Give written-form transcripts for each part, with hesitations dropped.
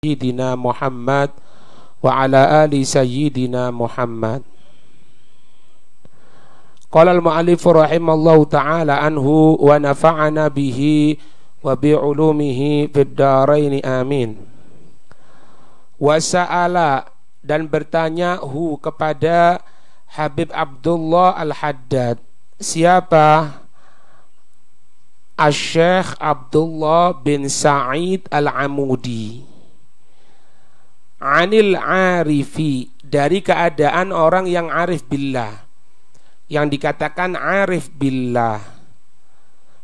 Sayyidina Muhammad wa ala ali Sayyidina Muhammad. Qala al-mu'allif rahimallahu ta'ala anhu wa nafa'ana bihi wa bi'ulumihi fid dharain amin. Wa sa'ala, dan bertanya kepada Habib Abdullah Al-Haddad. Siapa? Asy-Syaikh Abdullah bin Sa'id Al-Amudi. Anil arifi, dari keadaan orang yang arif billah, yang dikatakan arif billah.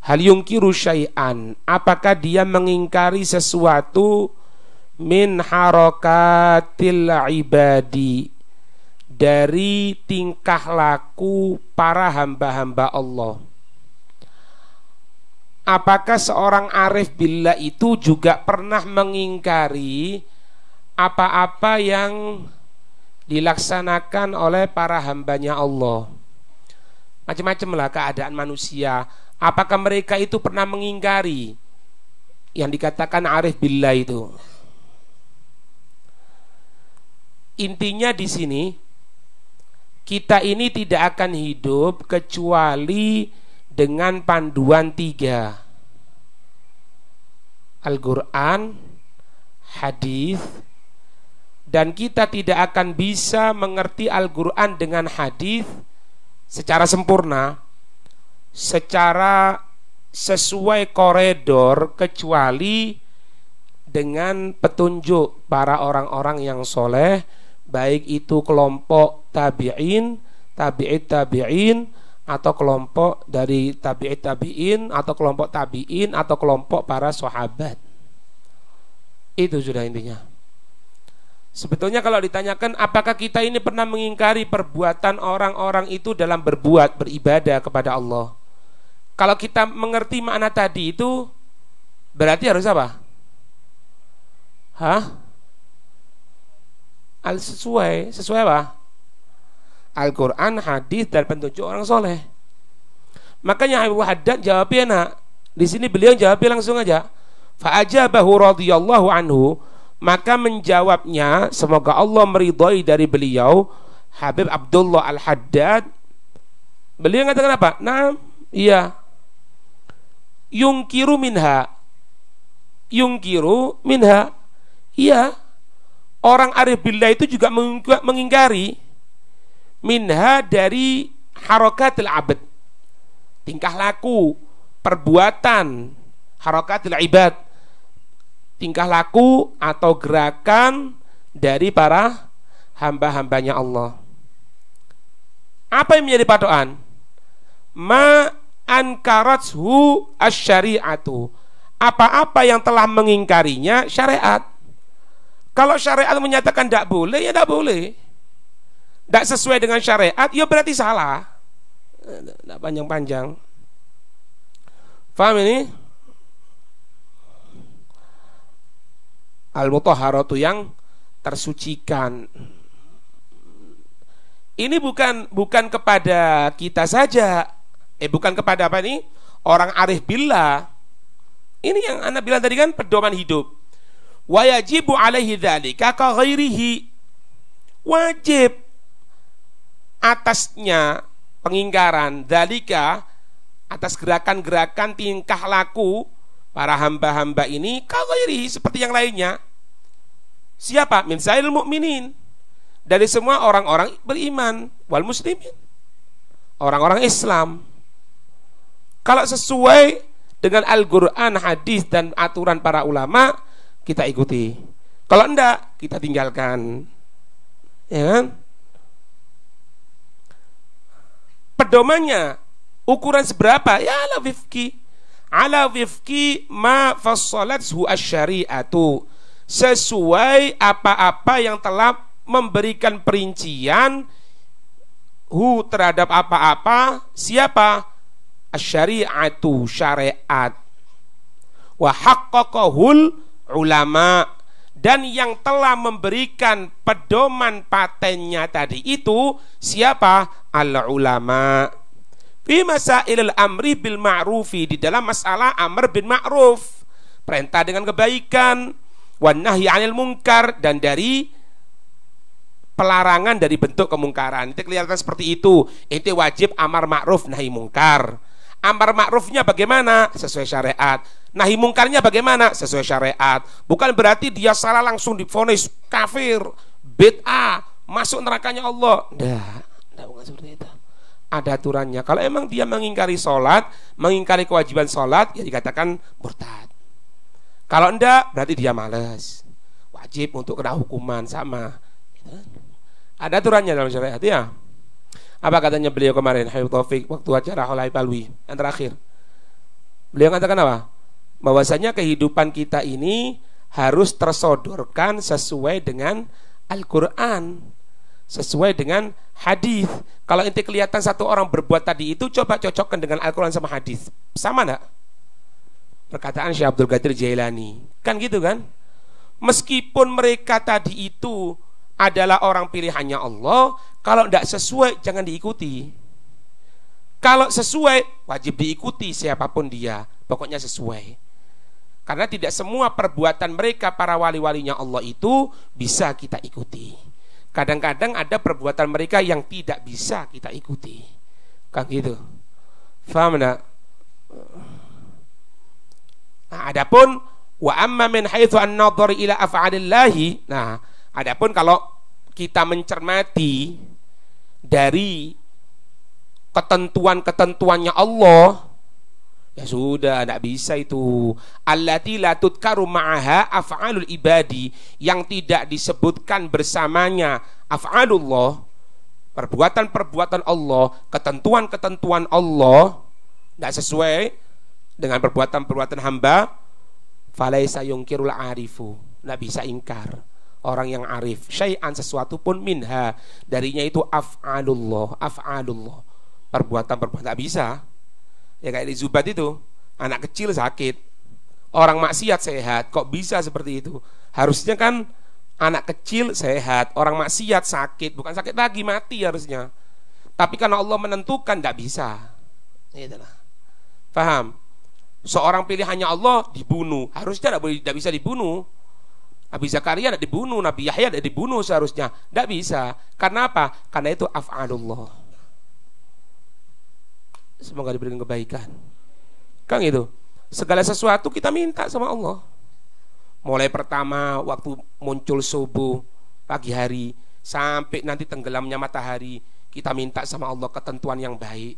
Hal yungkiru syai'an, apakah dia mengingkari sesuatu min harakatil ibadi, dari tingkah laku para hamba-hamba Allah. Apakah seorang arif billah itu juga pernah mengingkari apa-apa yang dilaksanakan oleh para hambanya Allah? Macam-macam lah keadaan manusia. Apakah mereka itu pernah mengingkari yang dikatakan arif billah itu? Intinya di sini, kita ini tidak akan hidup kecuali dengan panduan 3: Al-Quran, hadis. Dan kita tidak akan bisa mengerti Al-Quran dengan hadis secara sempurna, secara sesuai koridor, kecuali dengan petunjuk para orang-orang yang soleh, baik itu kelompok tabi'in, tabi'it tabi'in, atau kelompok dari tabi'it tabi'in, atau kelompok tabi'in, atau kelompok para sahabat. Itu sudah intinya. Sebetulnya kalau ditanyakan apakah kita ini pernah mengingkari perbuatan orang-orang itu dalam berbuat, beribadah kepada Allah, kalau kita mengerti makna tadi itu, berarti harus apa? Sesuai apa? Al-Quran, hadis, dan petunjuk orang soleh. Makanya Abu Haddad jawabnya enak. Di sini beliau jawabnya langsung aja. Fa'ajabahu radhiyallahu anhu, maka menjawabnya, semoga Allah meridhai dari beliau, Habib Abdullah Al-Haddad. Beliau mengatakan apa? Nah, iya. Yungkiru minha. Iya. Orang arif billah itu juga mengingkari minha, dari harakatil abad, tingkah laku, perbuatan, harakatil ibad, tingkah laku atau gerakan dari para hamba-hambanya Allah. Apa yang menjadi patokan? Ma ankarathu asy-syari'atu, apa-apa yang telah mengingkarinya syariat. Kalau syariat menyatakan tidak boleh, ya tidak boleh. Tidak sesuai dengan syariat, ya berarti salah. Tidak panjang-panjang. Faham ini? Al-mutahharatu, yang tersucikan. Ini bukan kepada kita saja. Bukan kepada apa ini? Orang arif billah. Ini yang Anda bilang tadi kan, pedoman hidup. Wa yajibu alaihi dzalika ka ghairihi. Wajib atasnya pengingkaran dzalika, atas gerakan-gerakan tingkah laku para hamba-hamba ini, ka ghairihi, seperti yang lainnya. Siapa? Min sa'il mu'minin, dari semua orang-orang beriman, wal muslimin, orang-orang Islam. Kalau sesuai dengan Al-Quran, hadis, dan aturan para ulama, kita ikuti. Kalau enggak, kita tinggalkan. Ya kan? Pedomannya, ukuran seberapa? Ya ala wifki ma fassalathu asy-syari'atu, sesuai apa-apa yang telah memberikan perincian terhadap apa-apa. Siapa? Asy-syari'atu, syariat. Wa haqqaqahul ulama, dan yang telah memberikan pedoman patennya tadi itu siapa? Al-ulama. Fi masailil amri bil ma'rufi, di dalam masalah amr bin ma'ruf, perintah dengan kebaikan, wan nahyi 'anil munkar, dan dari pelarangan dari bentuk kemungkaran. Itu kelihatan seperti itu. Itu wajib amar ma'ruf nahi mungkar. Amar ma'rufnya bagaimana? Sesuai syariat. Nahi mungkarnya bagaimana? Sesuai syariat. Bukan berarti dia salah langsung divonis kafir, bid'ah, masuk nerakanya Allah. Tidak, bukan seperti itu. Ada aturannya. Kalau emang dia mengingkari sholat, mengingkari kewajiban sholat, ya dikatakan murtad. Kalau enggak, berarti dia malas. Wajib untuk kena hukuman sama. Ada aturannya dalam syariat ya. Apa katanya beliau kemarin, Habib Taufik, waktu acara Hulai Palwi yang terakhir? Beliau katakan apa? Bahwasanya kehidupan kita ini harus tersodorkan sesuai dengan Al-Quran, sesuai dengan hadis. Kalau inti kelihatan satu orang berbuat tadi itu, coba cocokkan dengan Al-Quran sama hadis. Sama enggak? Perkataan Syekh Abdul Qadir Jailani. Kan gitu kan? Meskipun mereka tadi itu adalah orang pilihannya Allah, kalau tidak sesuai jangan diikuti. Kalau sesuai wajib diikuti siapapun dia, pokoknya sesuai. Karena tidak semua perbuatan mereka para wali-walinya Allah itu bisa kita ikuti. Kadang-kadang ada perbuatan mereka yang tidak bisa kita ikuti. Kan gitu. Faham enggak? Nah, adapun wa amma min haitsu an-nadhar ila af'alillahi. Nah, adapun kalau kita mencermati dari ketentuan-ketentuannya Allah, ya sudah, tidak bisa itu. Allati la tudkaru ma'aha af'alul ibadi, yang tidak disebutkan bersamanya af'alullah, perbuatan-perbuatan Allah, ketentuan-ketentuan Allah, tidak sesuai dengan perbuatan-perbuatan hamba. Falaisa yungkirul arifu, tidak bisa ingkar orang yang arif syai'an, sesuatu pun minha, darinya itu af'alullah, af'alullah, perbuatan-perbuatan. Tidak bisa. Ya kayak di Zubat itu, anak kecil sakit, orang maksiat sehat, kok bisa seperti itu? Harusnya kan anak kecil sehat, orang maksiat sakit, bukan sakit lagi, mati harusnya. Tapi karena Allah menentukan, tidak bisa. Itulah. Paham? Seorang pilihannya Allah dibunuh, harusnya tidak bisa dibunuh. Nabi Zakaria tidak dibunuh, Nabi Yahya tidak dibunuh seharusnya. Tidak bisa. Karena apa? Karena itu af'alullah. Semoga diberikan kebaikan. Kan itu. Segala sesuatu kita minta sama Allah. Mulai pertama waktu muncul subuh pagi hari sampai nanti tenggelamnya matahari, kita minta sama Allah ketentuan yang baik.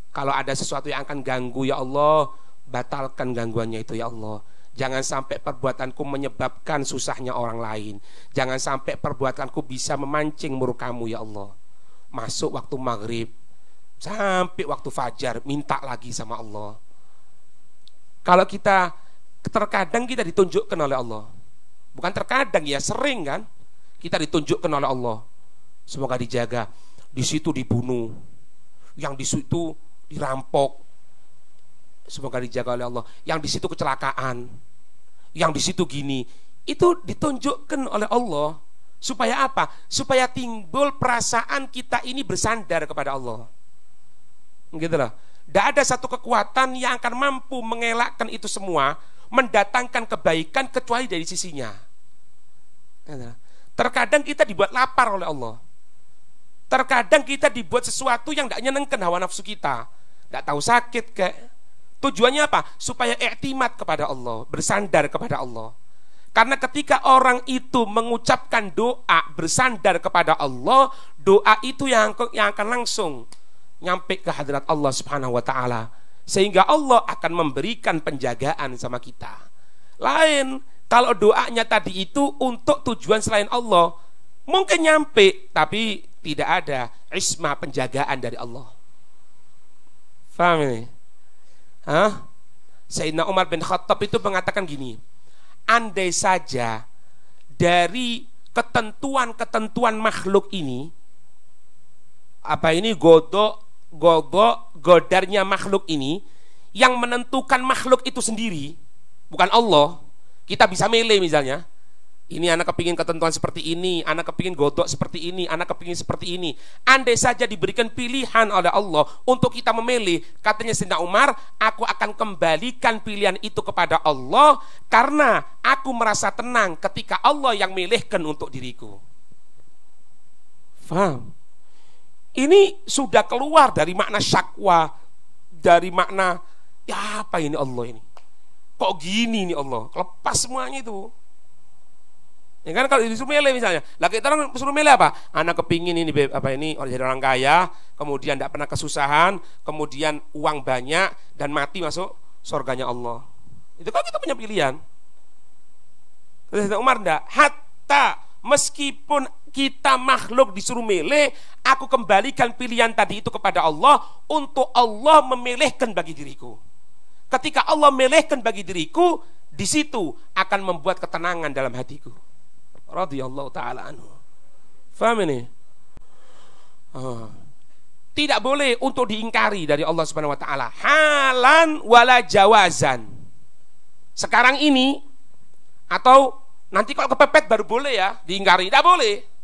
Kalau ada sesuatu yang akan ganggu, ya Allah, batalkan gangguannya itu, ya Allah. Jangan sampai perbuatanku menyebabkan susahnya orang lain. Jangan sampai perbuatanku bisa memancing murkamu, ya Allah. Masuk waktu maghrib sampai waktu fajar, minta lagi sama Allah. Kalau kita terkadang kita ditunjukkan oleh Allah, bukan terkadang ya, sering kan, kita ditunjukkan oleh Allah. Semoga dijaga. Di situ dibunuh, yang di situ dirampok, semoga dijaga oleh Allah. Yang di situ kecelakaan, yang di situ gini, itu ditunjukkan oleh Allah. Supaya apa? Supaya timbul perasaan kita ini bersandar kepada Allah. Gitulah. Tidak ada satu kekuatan yang akan mampu mengelakkan itu semua, mendatangkan kebaikan kecuali dari sisinya. Terkadang kita dibuat lapar oleh Allah. Terkadang kita dibuat sesuatu yang tidak nyenengkan hawa nafsu kita. Tidak tahu sakit kayak. Tujuannya apa? Supaya i'timad kepada Allah, bersandar kepada Allah. Karena ketika orang itu mengucapkan doa bersandar kepada Allah, doa itu yang akan langsung nyampe ke hadirat Allah Subhanahu wa ta'ala, sehingga Allah akan memberikan penjagaan sama kita. Lain kalau doanya tadi itu untuk tujuan selain Allah, mungkin nyampe tapi tidak ada isma, penjagaan dari Allah. Faham ini? Sayyidina Umar bin Khattab itu mengatakan gini, andai saja dari ketentuan-ketentuan makhluk ini, apa ini godarnya makhluk ini, yang menentukan makhluk itu sendiri, bukan Allah. Kita bisa milih misalnya, Ini anak kepingin ketentuan seperti ini, anak kepingin godok seperti ini, anak kepingin seperti ini. Andai saja diberikan pilihan oleh Allah untuk kita memilih, katanya Sayyidina Umar, aku akan kembalikan pilihan itu kepada Allah, karena aku merasa tenang ketika Allah yang milihkan untuk diriku. Faham? Ini sudah keluar dari makna syakwa, dari makna, ya apa ini Allah ini? Kok gini nih Allah? Lepas semuanya itu. Ya kan, kalau disuruh milih misalnya, lah kita orang suruh milih apa? Anak kepingin ini apa ini jadi orang kaya, kemudian tidak pernah kesusahan, kemudian uang banyak dan mati masuk surganya Allah. Itu kan kita punya pilihan. Terus Umar enggak, hatta meskipun kita makhluk disuruh milih, aku kembalikan pilihan tadi itu kepada Allah untuk Allah memilihkan bagi diriku. Ketika Allah memilihkan bagi diriku, di situ akan membuat ketenangan dalam hatiku. Radhiyallahu ta'ala anhu. Faham ini? Tidak boleh untuk diingkari dari Allah Subhanahu wa ta'ala, halan wala jawazan. Sekarang ini atau nanti kalau kepepet baru boleh ya diingkari. Tidak boleh.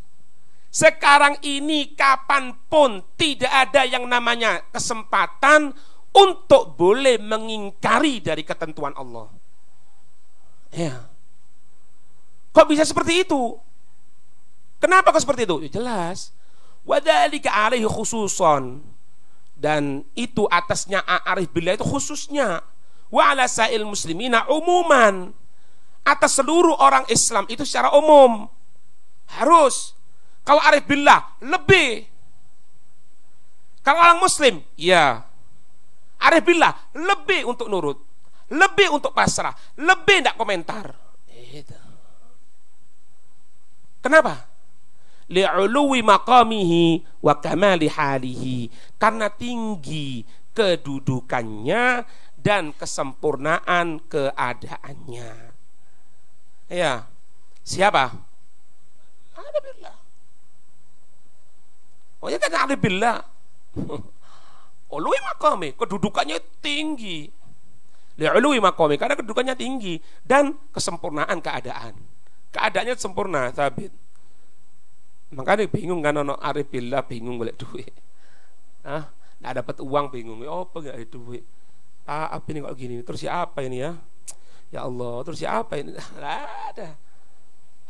Sekarang ini kapanpun tidak ada yang namanya kesempatan untuk boleh mengingkari dari ketentuan Allah. Ya. Kok bisa seperti itu? Kenapa kok seperti itu? Ya jelas. Wadzalika alaihi khususon. Dan itu atasnya arif billah itu khususnya. Wa ala sa'il muslimina umuman. Atas seluruh orang Islam itu secara umum. Harus. Kalau arif billah lebih. Kalau orang muslim, ya. Arif billah lebih untuk nurut, lebih untuk pasrah, lebih tidak komentar. Itu. Kenapa? Li'uluwi maqamihi wa kamali halihi. Karena tinggi kedudukannya dan kesempurnaan keadaannya. Ya. Siapa? Arif billah. Oh ya kan arif billah. Ului maqami, kedudukannya tinggi. Li'ului maqami, karena kedudukannya tinggi dan kesempurnaan keadaan. Keadaannya sempurna, sabit. Makanya bingung kan ono arif billah bingung golek duit. Nggak dapat uang bingung. Oh, apa enggak ada duit? Apa ini kok gini? Terus siapa ini ya? Ya Allah, terus siapa ini? Nggak ada.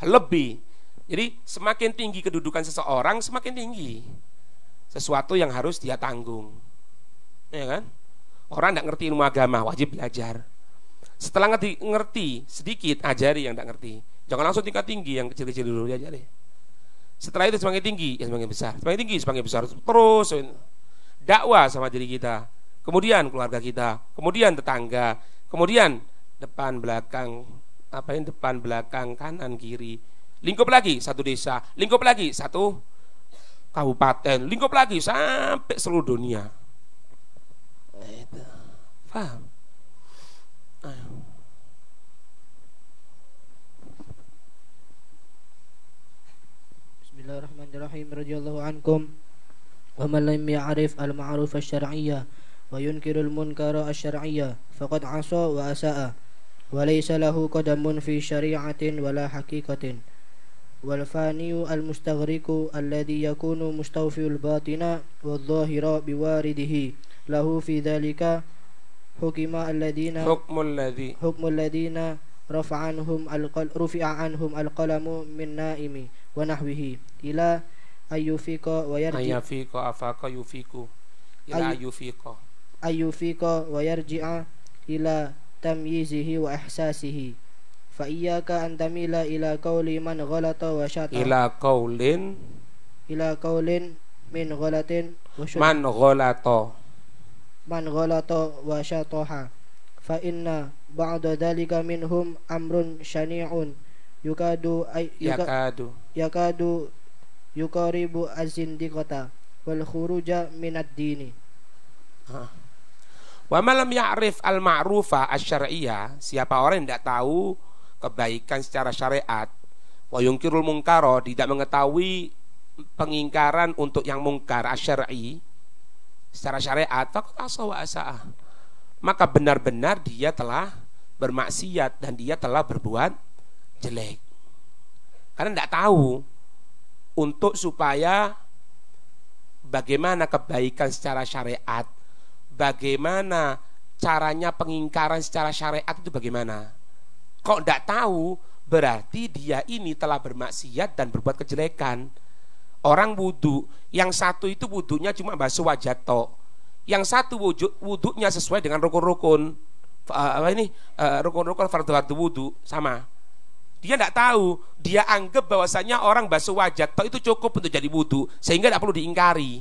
Lebih. Jadi semakin tinggi kedudukan seseorang, semakin tinggi sesuatu yang harus dia tanggung. Ya kan? Orang tidak ngerti ilmu agama, wajib belajar. Setelah ngerti sedikit, ajari yang tidak ngerti. Jangan langsung tingkat tinggi, yang kecil-kecil dulu diajari. Setelah itu semakin tinggi, ya semakin besar. Semakin tinggi, semakin besar. Terus dakwah sama diri kita, kemudian keluarga kita, kemudian tetangga, kemudian depan belakang, depan belakang, kanan kiri. Lingkup lagi satu desa, lingkup lagi satu kabupaten, lingkup lagi sampai seluruh dunia. Itu. Paham? Ayo. Bismillahirrahmanirrahim. Radhiyallahu ankum. Wa man lam ya'rif al-ma'ruf asy-syar'iyyah wa yunkiru al-munkara asy-syar'iyyah faqad 'asa wa asa'a wa laysa lahu qadamun fi syari'atin wala haqiqatin. Wal faniyu al-mustaghriqu alladhi yakunu mustawfiul batina wadh-dhahira biwaridihi lahu fi dhalika hukima alladhina hukmul ladina rufi'a anhum al-qalamu min naimi wa nahwihi ila ayyufiqa wa yarji'a ila tamyizihi wa ihsasihi. Fa iyyaka an tamila ila qawli man ghalata wa syata ila qaulin min ghalatin wa man ghalata wa syataha fa inna ba'da dhalika minhum amrun syani'un yakadu yukaribu az-zindiqata wal khuruja minad dini. Wa man lam ya'rif al-ma'rufa asy-syar'iyyah, siapa orang yang tidak tahu kebaikan secara syariat, wa yunkirul munkara, tidak mengetahui pengingkaran untuk yang mungkar asy-syar'i secara syariat, faqad asa wa asa'a, maka benar-benar dia telah bermaksiat dan dia telah berbuat jelek. karena tidak tahu untuk supaya bagaimana kebaikan secara syariat, bagaimana caranya pengingkaran secara syariat itu bagaimana. Kok tidak tahu, berarti dia ini telah bermaksiat dan berbuat kejelekan. Orang wudu, yang satu itu wudunya cuma basuh wajah tok, yang satu wudunya sesuai dengan rukun-rukun rukun-rukun fardu wudu sama. Dia tidak tahu, dia anggap bahwasanya orang basuh wajah tok itu cukup untuk jadi wudu, sehingga tidak perlu diingkari.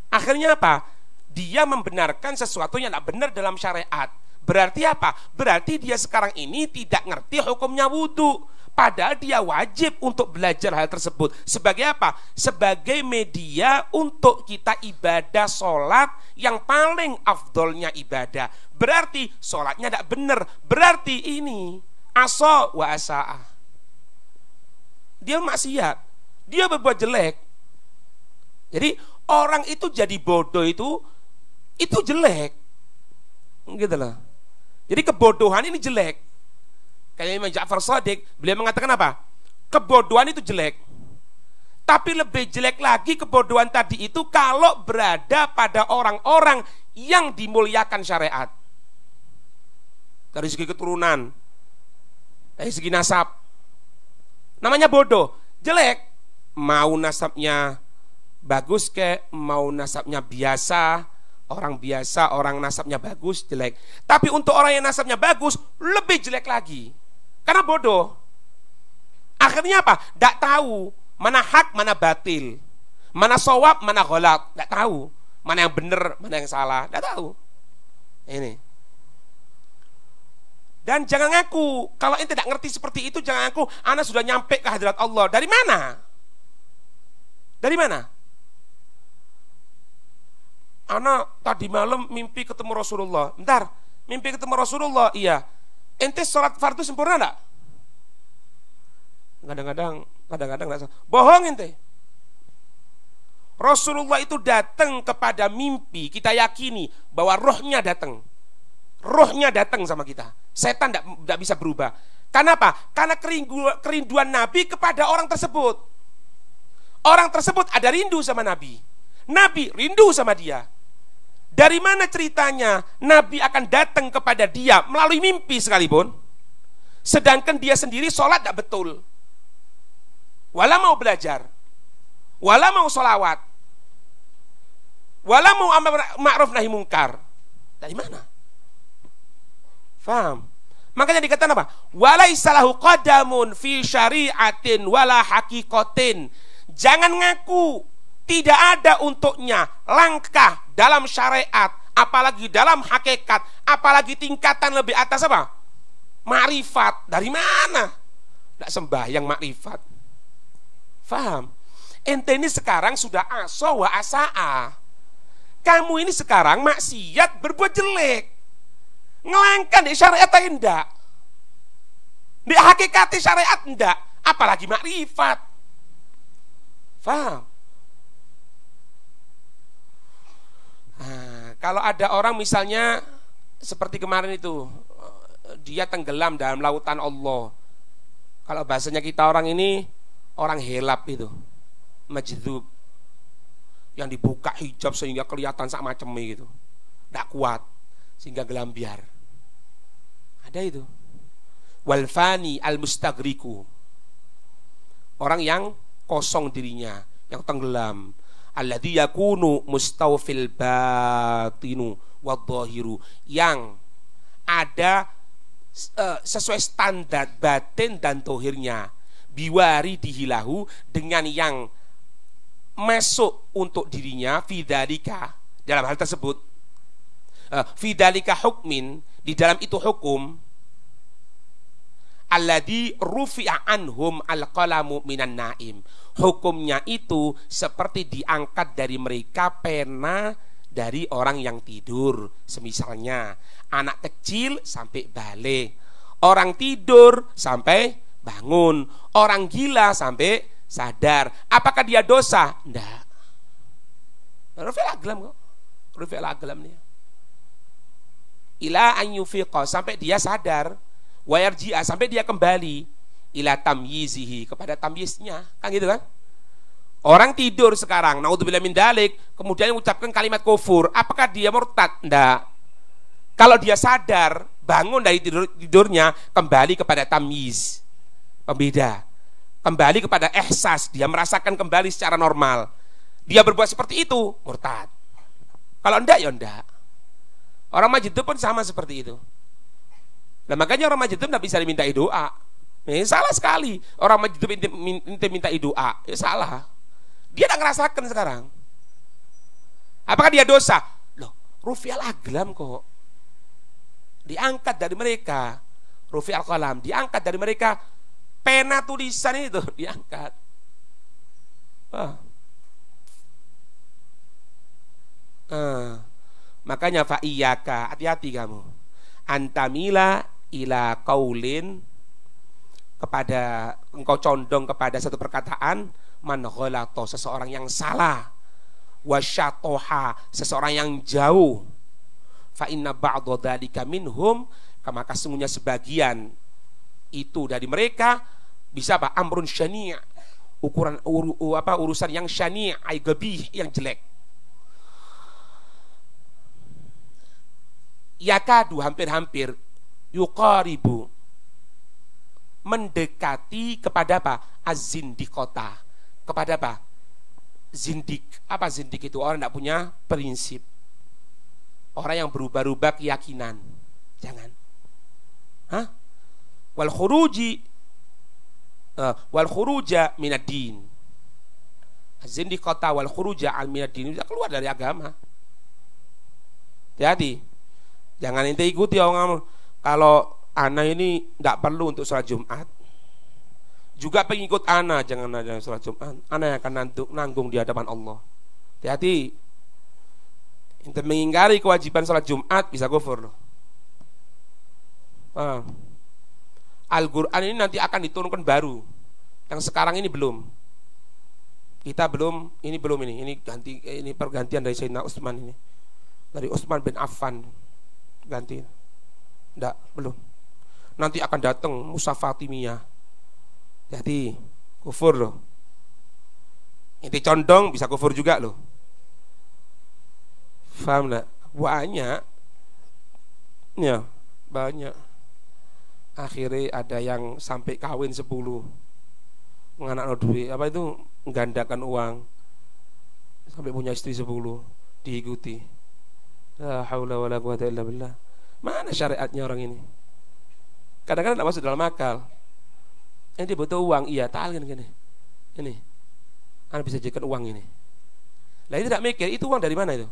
Akhirnya apa? Dia membenarkan sesuatu yang tidak benar dalam syariat. Berarti apa? Berarti dia sekarang ini tidak ngerti hukumnya wudu. Padahal dia wajib untuk belajar hal tersebut. Sebagai apa? Sebagai media untuk kita ibadah sholat yang paling afdolnya ibadah. Berarti sholatnya tidak benar. Berarti ini asa wa asa'ah. Dia maksiat, dia berbuat jelek. Jadi orang itu jadi bodoh itu jelek, gitu loh. Jadi kebodohan ini jelek. Kayak Imam Ja'far Shadiq, beliau mengatakan apa? Kebodohan itu jelek. Tapi lebih jelek lagi kebodohan tadi itu kalau berada pada orang-orang yang dimuliakan syariat. Dari segi keturunan, dari segi nasab, namanya bodoh, jelek. Mau nasabnya bagus mau nasabnya biasa, orang biasa, orang nasabnya bagus, jelek. Tapi untuk orang yang nasabnya bagus, lebih jelek lagi. Karena bodoh. Akhirnya apa? Tidak tahu mana hak, mana batil, mana shawab, mana ghalat. Tidak tahu mana yang benar, mana yang salah. Tidak tahu. Ini. Dan jangan ngaku, kalau ente tidak ngerti seperti itu, jangan ngaku ana sudah nyampe ke hadirat Allah. Dari mana? Dari mana? Ana tadi malam mimpi ketemu Rasulullah. Bentar, mimpi ketemu Rasulullah, iya. Ente sholat fardu sempurna enggak? Kadang-kadang enggak. Bohong ente. Rasulullah itu datang kepada mimpi, kita yakini bahwa rohnya datang. Rohnya datang sama kita. Setan enggak bisa berubah. Karena apa? Karena kerinduan Nabi kepada orang tersebut. Orang tersebut ada rindu sama Nabi. Nabi rindu sama dia. Dari mana ceritanya Nabi akan datang kepada dia melalui mimpi sekalipun, sedangkan dia sendiri sholat tidak betul, wala mau belajar, wala mau sholawat, wala mau amar ma'ruf nahi mungkar. Dari mana? Faham? Makanya dikatakan apa? Walaisa lahu qadamun fi syari'atin wala haqiqatin. Jangan ngaku tidak ada untuknya langkah dalam syariat, apalagi dalam hakikat, apalagi tingkatan lebih atas apa? Makrifat. Dari mana? Tidak sembahyang makrifat. Faham? Ente ini sekarang sudah asa wa asa'a. Kamu ini sekarang maksiat, berbuat jelek. Ngelangkan di syariat enggak, di hakikat syariat enggak, apalagi makrifat. Faham? Nah, kalau ada orang misalnya seperti kemarin itu, dia tenggelam dalam lautan Allah. Kalau bahasanya kita orang ini, orang helap itu, majdhub, yang dibuka hijab sehingga kelihatan sak macemnya gitu, tidak kuat sehingga gelambiar. Ada itu. Walfani al-mustagriku, orang yang kosong dirinya, yang tenggelam. Alladzi yakunu mustawfil batinu wadzahiru, yang ada sesuai standar batin dan tohirnya, biwari dihilahu, dengan yang masuk untuk dirinya, fidalika, dalam hal tersebut, fidalika hukmin, di dalam itu hukum, alladzi rufi'a anhum alqalamu minan naim, hukumnya itu seperti diangkat dari mereka pena dari orang yang tidur. Semisalnya anak kecil sampai balik, orang tidur sampai bangun, orang gila sampai sadar. Apakah dia dosa? Enggak. Rufi'al aqlam kok. Rufi'al aqlam dia. Ila an yufiqa, sampai dia sadar. Wa yarji'a, sampai dia kembali ila tamyizihi, kepada tamyiznya, kan gitu kan? Orang tidur sekarang, naudzubillah min dalik, kemudian mengucapkan kalimat kufur, apakah dia murtad? Enggak. Kalau dia sadar, bangun dari tidurnya, kembali kepada tamyiz, pembeda, kembali kepada ihsas, dia merasakan kembali secara normal, dia berbuat seperti itu, murtad. Kalau enggak, ya enggak. Orang majnun pun sama seperti itu. Nah makanya orang majnun tidak bisa dimintai doa. Salah sekali. Orang majnun minta doa, ya salah. Dia tidak ngerasakan sekarang. Apakah dia dosa? Loh, rufi'al aglam kok. Diangkat dari mereka. Rufi'al qalam, diangkat dari mereka. Pena tulisan itu diangkat. Makanya fa'iyyaka, hati-hati kamu. Antamila ila qaulin, kepada engkau condong kepada satu perkataan, man ghalata, seseorang yang salah, wasyatoha, seseorang yang jauh, fa inna ba'dha dzalika minhum, maka sesungguhnya sebagian itu dari mereka bisa apa? Amrun syani', urusan yang syani', ay gabih, yang jelek. Yakadu, hampir-hampir, yuqaribu, mendekati kepada apa? Az-zindiqota, kepada apa? Zindik. Apa zindik itu? Orang tidak punya prinsip, orang yang berubah-ubah keyakinan. Jangan. Wal khuruja minad din. Az-zindiqota wal khuruja al minad din, bisa keluar dari agama. Jadi jangan ente ikuti orang kalau ana ini tidak perlu untuk sholat Jumat, juga pengikut ana jangan ada sholat Jumat, ana yang akan nanggung di hadapan Allah. Hati-hati, ente mengingkari kewajiban sholat Jumat bisa kufur. Al-Quran ini nanti akan diturunkan baru, yang sekarang ini belum. Kita belum, ini ganti, ini pergantian dari Sayyidina Utsman ini, dari Utsman bin Affan ganti, enggak, belum. Nanti akan datang Musa Fatimiyah. Jadi kufur loh. Inti condong bisa kufur juga loh. Faham enggak? Banyak. Ya, banyak. Akhirnya ada yang sampai kawin 10. Menganak duit, apa itu, menggandakan uang. Sampai punya istri 10, diikuti. La haula wala quwata illa billah. Mana syariatnya orang ini? Kadang-kadang tidak masuk dalam akal. Ini butuh uang, iya, talin gini. Ini, Anda bisa jadikan uang ini. Lah itu tidak mikir, itu uang dari mana itu?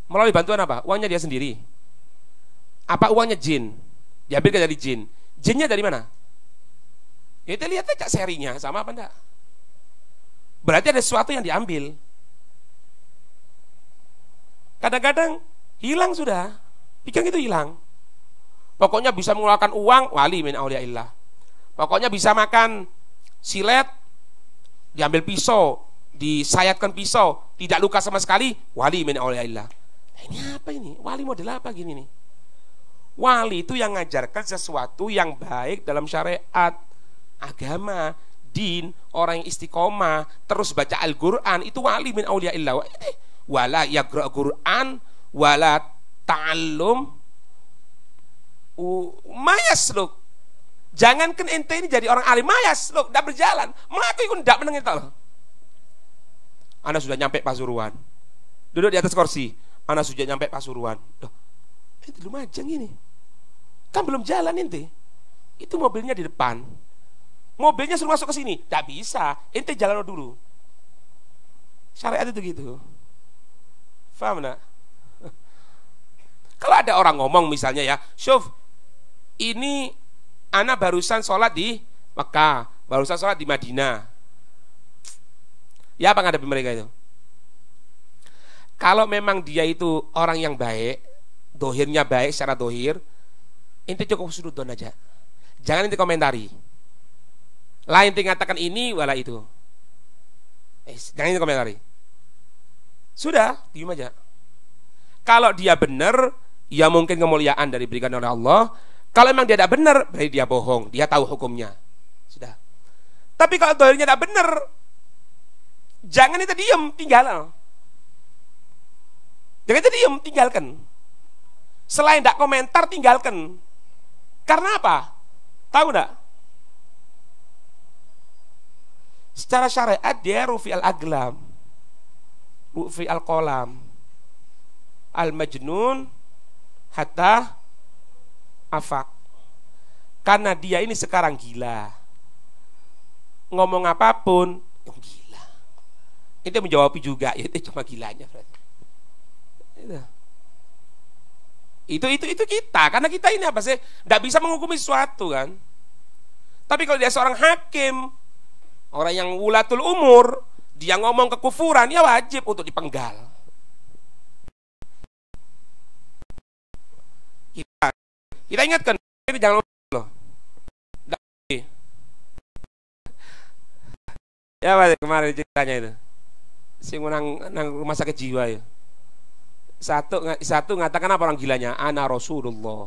Melalui bantuan apa? Uangnya dia sendiri. Apa uangnya jin? Diambilkan dari jin. Jinnya dari mana? Ya kita lihat aja serinya, sama apa enggak? Berarti ada sesuatu yang diambil. Kadang-kadang hilang sudah, pikir itu hilang. Pokoknya bisa mengeluarkan uang, wali min auliyaillah. Pokoknya bisa makan silet, diambil pisau, disayatkan pisau, tidak luka sama sekali, wali min auliyaillah. Nah, ini apa ini? Wali model apa gini nih? Wali itu yang ngajarkan sesuatu yang baik dalam syariat, agama, din, orang yang istiqomah, terus baca Al-Quran, itu wali min auliyaillah. Wala yaqra' Quran, wala ta'allum mayasluk. Jangankan ente ini jadi orang alim, mayasluk, tidak berjalan, melaku itu tidak menang itu loh. Anda sudah nyampe Pasuruan, duduk di atas kursi, Anda sudah nyampe Pasuruan. Loh, ente Lumajang ini kan belum jalan ente. Itu mobilnya di depan, mobilnya suruh masuk ke sini, tidak bisa, ente jalan dulu. Syariat itu gitu. Paham enggak? Kalau ada orang ngomong misalnya ya, Syuf, ini ana barusan sholat di Mekah, barusan sholat di Madinah. Ya apa ngadapi mereka itu? Kalau memang dia itu orang yang baik, dohirnya baik secara dohir, ente cukup sududon aja. Jangan ente komentari. Lain ente ngatakan ini wala itu. Jangan ente komentari. Sudah, diam aja. Kalau dia benar, ya mungkin kemuliaan dari diberikan oleh Allah. Kalau memang dia tidak benar, berarti dia bohong, dia tahu hukumnya. Sudah. Tapi kalau dohirnya tidak benar, jangan itu diam, tinggal. Jangan itu diam, tinggalkan. Selain tidak komentar, tinggalkan. Karena apa? Tahu tidak? Secara syariat dia rufi al-aglam, rufi al-qalam, al-majnun hatta afak. Karena dia ini sekarang gila, ngomong apapun gila. Itu menjawab juga, ya itu cuma gilanya berarti. Itu kita, karena kita ini apa sih? Tidak bisa menghukumi sesuatu kan. Tapi kalau dia seorang hakim, orang yang wulatul umur, dia ngomong kekufuran, ya wajib untuk dipenggal. Kita ingatkan, ini jangan loh. Ya Pak, kemarin ceritanya itu, si nang rumah sakit jiwa ya. Satu ngatakan apa orang gilanya? Ana Rasulullah,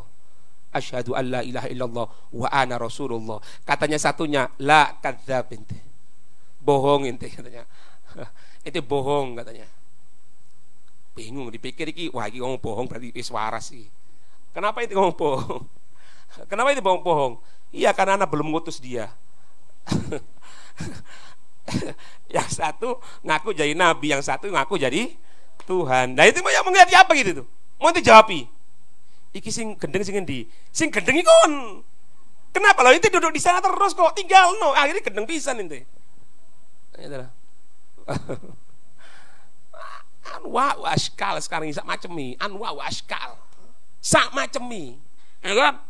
asyhadu an la ilaha illallah wa ana Rasulullah. Katanya satunya, la kadzab ente, bohong ente katanya. Itu bohong katanya. Bingung, dipikir iki, wah iki ngomong bohong berarti wis waras sih. Kenapa itu ngomong bohong? Kenapa itu bohong? Iya, karena anak belum ngutus dia. Yang satu ngaku jadi nabi, yang satu ngaku jadi Tuhan. Nah itu yang mengerti apa gitu tuh? Mau dijawabi. Iki sing gendeng sing endi? Sing gendeng iki kon. Kenapa lo itu duduk di sana terus kok tinggal no? Akhirnya gendeng pisan ente. Itulah. Anwa waskal sekarang sak macemi. Anwa waskal. Sak macemi. Ya kan?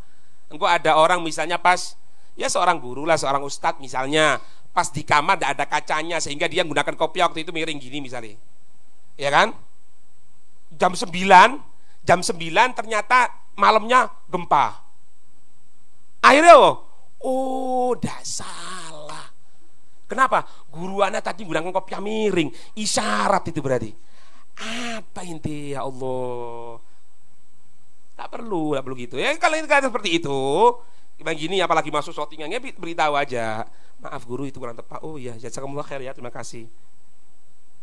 Engko ada orang misalnya pas ya seorang guru lah, seorang ustadz misalnya, pas di kamar tidak ada kacanya sehingga dia menggunakan kopiah waktu itu miring gini misalnya. Ya kan? Jam 9 ternyata malamnya gempa. Akhirnya udah salah. Kenapa? Guru anak tadi menggunakan kopiah miring, isyarat itu berarti. Apa inti ya Allah? Tak perlu gitu. Ya kalau itu seperti itu, gimana gini apalagi masuk shootingannya beritahu aja. Maaf guru itu kurang tepat. Oh iya, jazakumullah khair ya, terima kasih.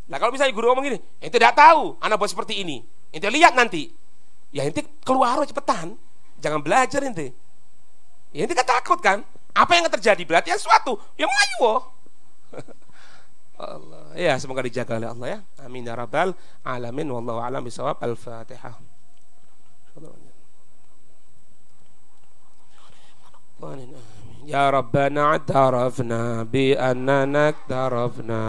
Nah kalau misalnya guru ngomong gini, ente tidak tahu, anak buat seperti ini, ente lihat nanti, ya ente keluar cepetan, jangan belajar ente. Ya ente kan takut kan? Apa yang terjadi berarti yang sesuatu yang ayo. Allah, ya semoga dijaga oleh Allah ya. Amin ya rabbal alamin. Wallahu a'lam bishawab. Al-Fatihah. Ya Rabbana a'tarafna bi annana a'tarafna